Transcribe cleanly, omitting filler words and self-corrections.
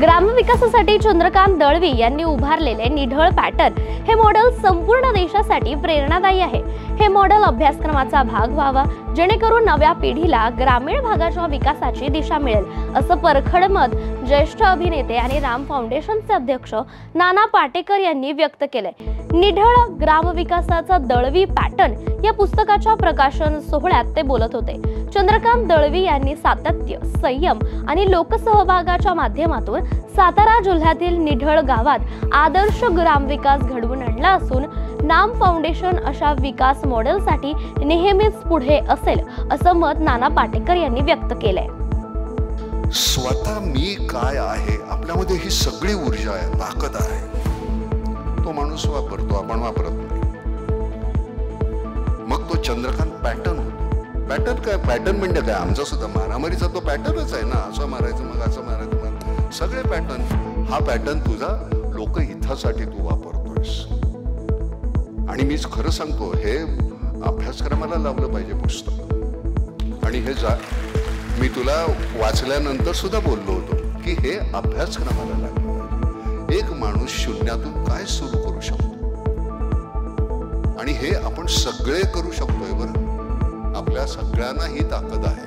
ग्रामविकासासाठी चंद्रकांत दळवी यांनी उभारलेले निढळ पॅटर्न हे मॉडेल संपूर्ण देशासाठी प्रेरणादायी आहे। हे मॉडेल अभ्यासक्रमाचा भाग व्हावा, जेणेकरून नव्या पिढीला ग्रामीण भागाच्या विकासाची दिशा मिळेल, असं परखड मत ज्येष्ठ अभिनेते आणि राम फाउंडेशनचे अध्यक्ष नाना पाटेकर यांनी व्यक्त केले। निढळ ग्रामविकासाचा दळवी पॅटर्न या पुस्तकाच्या प्रकाशन सोहळ्यात ते बोलत होते। चंद्रकांत दळवी यांनी सातत्य, संयम आणि लोकसहभागाच्या माध्यमातून सातारा जिल्ह्यातील निढळ गावात आदर्श ग्रामविकास घडवून आणला असून नाम फाउंडेशन अशा विकास मॉडेलसाठी नेहमीच पुढे असेल, असं मत नाना पाटेकर यांनी व्यक्त केलंय। स्वतः मी काय आहे, आपल्यामध्ये ही सगळी ऊर्जा आहे, ताकद आहे, तो माणूस वापरतो, आपण वापरत नाही। मग तो चंद्रकांत पॅटर्न होतो। पॅटर्न काय, पॅटर्न म्हणजे काय, आमचा सुद्धा मारामारीचा तो पॅटर्नच आहे ना, असं मारायचं मग असं मारायचं, सगळे पॅटर्न। हा पॅटर्न तुझा लोकहितासाठी तू वापरतोयस आणि मीच खरं सांगतो, हे अभ्यासक्रमाला लावलं पाहिजे पुस्तक। आणि हे मी तुला वाचल्यानंतर सुद्धा बोललो होतो की हे अभ्यासक्रमाला लागलं। एक माणूस शून्यातून काय सुरू करू शकतो आणि हे आपण सगळे करू शकतोय। बरं, आपल्या सगळ्यांना ही ताकद आहे।